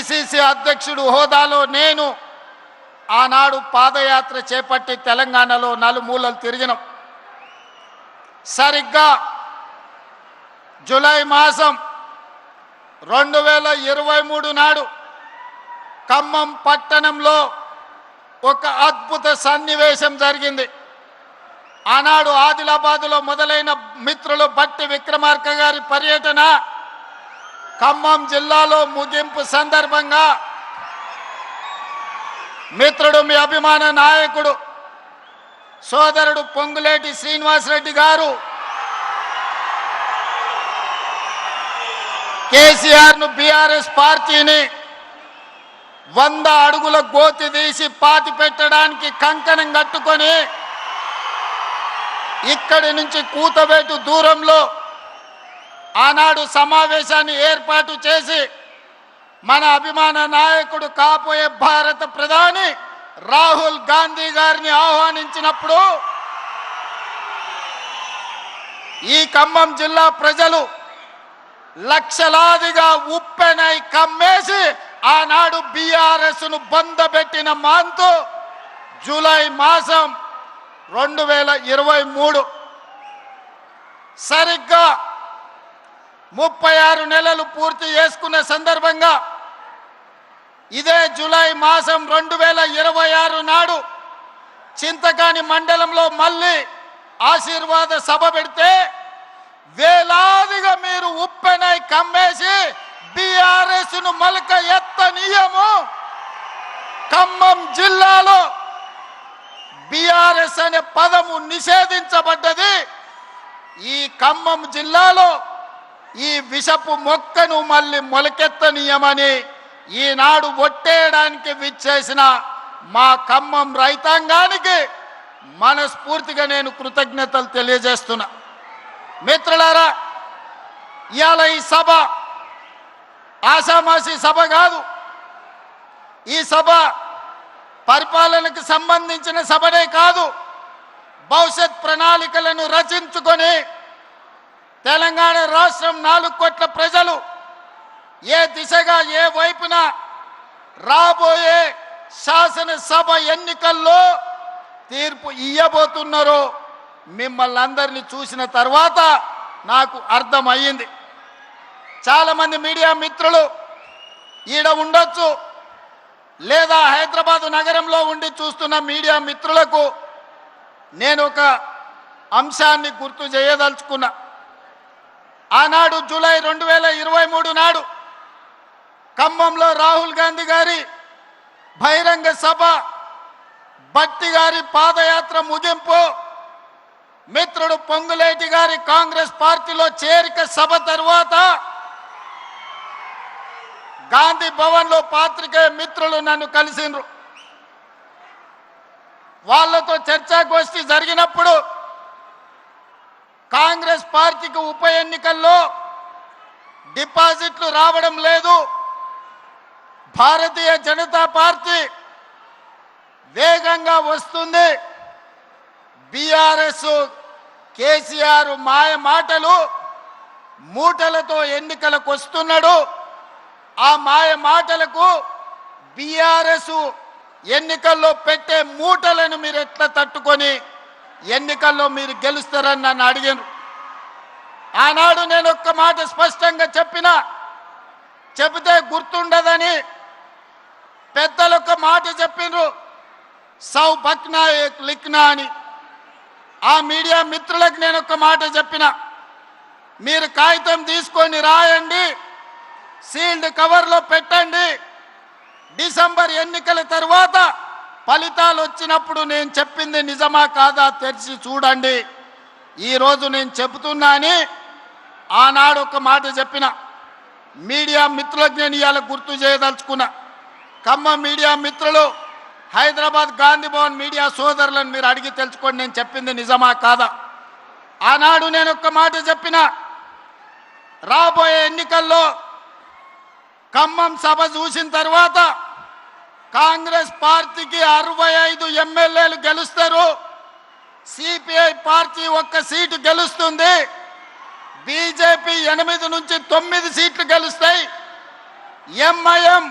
PCC అధ్యక్షుడు హోదాలో నేను ఆనాడు పాదయాత్ర చేపట్టి తెలంగాణలో నలుమూలలు తిరిగినాం. సరిగ్గా జూలై మాసం 2023 నాడు ఖమ్మం పట్టణంలో ఒక అద్భుత సన్నివేశం జరిగింది. ఆనాడు ఆదిలాబాదులో మొదలైన మిత్రులు బట్టి విక్రమార్క గారి పర్యటన ఖమ్మం జిల్లాలో ముగింపు సందర్భంగా మిత్రుడు మీ అభిమాన నాయకుడు సోదరుడు పొంగులేటి శ్రీనివాసరెడ్డి గారు కేసీఆర్ను బీఆర్ఎస్ పార్టీని 100 అడుగుల గోతి తీసి పాతి పెట్టడానికి కంకణం కట్టుకొని ఇక్కడి నుంచి కూతవేటు దూరంలో ఆనాడు సమావేశాన్ని ఏర్పాటు చేసి మన అభిమాన నాయకుడు కాబోయే భారత ప్రధాని రాహుల్ గాంధీ గారిని ఆహ్వానించినప్పుడు ఈ ఖమ్మం జిల్లా ప్రజలు లక్షలాదిగా ఉప్పెనై కమ్మేసి ఆనాడు బీఆర్ఎస్ ను బందబెట్టిన మాంతు జూలై మాసం 2023 సరిగ్గా 36 నెలలు పూర్తి చేసుకున్న సందర్భంగా ఇదే జూలై మాసం 2026 నాడు చింతకాని మండలంలో మళ్ళీ ఆశీర్వాద సభ పెడితే వేలాదిగా మీరు ఉప్పెనై కమ్మేసి బీఆర్ఎస్ ను మలక ఎత్తనీయము. ఖమ్మం జిల్లాలో బీఆర్ఎస్ అనే పదము నిషేధించబడ్డది. ఈ ఖమ్మం జిల్లాలో ఈ విషపు మొక్కను మళ్ళీ మొలకెత్తనీయమని ఈనాడు ఒట్టేయడానికి విచ్చేసిన మా ఖమ్మం రైతాంగానికి మనస్ఫూర్తిగా నేను కృతజ్ఞతలు తెలియజేస్తున్నా. మిత్రులారా, ఇవాళ ఈ సభ ఆషామాషి సభ కాదు. ఈ సభ పరిపాలనకు సంబంధించిన సభనే కాదు, భవిష్యత్ ప్రణాళికలను రచించుకొని తెలంగాణ రాష్ట్రం 4 కోట్ల ప్రజలు ఏ దిశగా ఏ వైపున రాబోయే శాసనసభ ఎన్నికల్లో తీర్పు ఇయ్యబోతున్నారో మిమ్మల్ని అందరినీ చూసిన తర్వాత నాకు అర్థమయ్యింది. చాలామంది మీడియా మిత్రులు ఈడ ఉండొచ్చు, లేదా హైదరాబాదు నగరంలో ఉండి చూస్తున్న మీడియా మిత్రులకు నేను ఒక అంశాన్ని గుర్తు చేయదలుచుకున్నా. ఆనాడు జూలై 2023 నాడు ఖమ్మంలో రాహుల్ గాంధీ గారి బహిరంగ సభ, భట్టి గారి పాదయాత్ర ముగింపు, మిత్రుడు పొంగులేటి గారి కాంగ్రెస్ పార్టీలో చేరిక సభ తరువాత గాంధీ భవన్ లో పాత్రికేయ మిత్రులు నన్ను కలిసిండ్రు. వాళ్ళతో చర్చాగోష్ఠి జరిగినప్పుడు కాంగ్రెస్ పార్టీకి ఉప ఎన్నికల్లో డిపాజిట్లు రావడం లేదు, భారతీయ జనతా పార్టీ వేగంగా వస్తుంది, బీఆర్ఎస్ కేసీఆర్ మాయ మాటలు మూటలతో ఎన్నికలకు వస్తున్నాడు, ఆ మాయ మాటలకు బీఆర్ఎస్ ఎన్నికల్లో పెట్టే మూటలను మీరు ఎట్లా తట్టుకొని ఎన్నికల్లో మీరు గెలుస్తారని నన్ను అడిగాను. ఆనాడు నేను ఒక్క మాట స్పష్టంగా చెబితే గుర్తుండదని పెద్దలు ఒక మాట చెప్పిండ్రు, సౌ బక్నా ఏక్ లిఖ్నా అని. ఆ మీడియా మిత్రులకు నేను ఒక మాట చెప్పిన, మీరు కాగితం తీసుకొని రాయండి, సీల్డ్ కవర్లో పెట్టండి, డిసెంబర్ ఎన్నికల తర్వాత ఫలితాలు వచ్చినప్పుడు నేను చెప్పింది నిజమా కాదా తెరిచి చూడండి. ఈరోజు నేను చెబుతున్నా అని ఆనాడు ఒక మాట చెప్పిన. మీడియా మిత్రులకు నేను ఇవాళ గుర్తు చేయదలుచుకున్నా. ఖమ్మం మీడియా మిత్రులు, హైదరాబాద్ గాంధీ భవన్ మీడియా సోదరులను మీరు అడిగి తెలుసుకోండి నేను చెప్పింది నిజమా కాదా. ఆనాడు నేను ఒక మాట చెప్పిన, రాబోయే ఎన్నికల్లో ఖమ్మం సభ చూసిన తర్వాత కాంగ్రెస్ పార్టీకి 65 ఎమ్మెల్యేలు గెలుస్తారు, సిపిఐ పార్టీ 1 సీటు గెలుస్తుంది, బీజేపీ 8 నుంచి 9 సీట్లు గెలుస్తాయి, ఎంఐఎం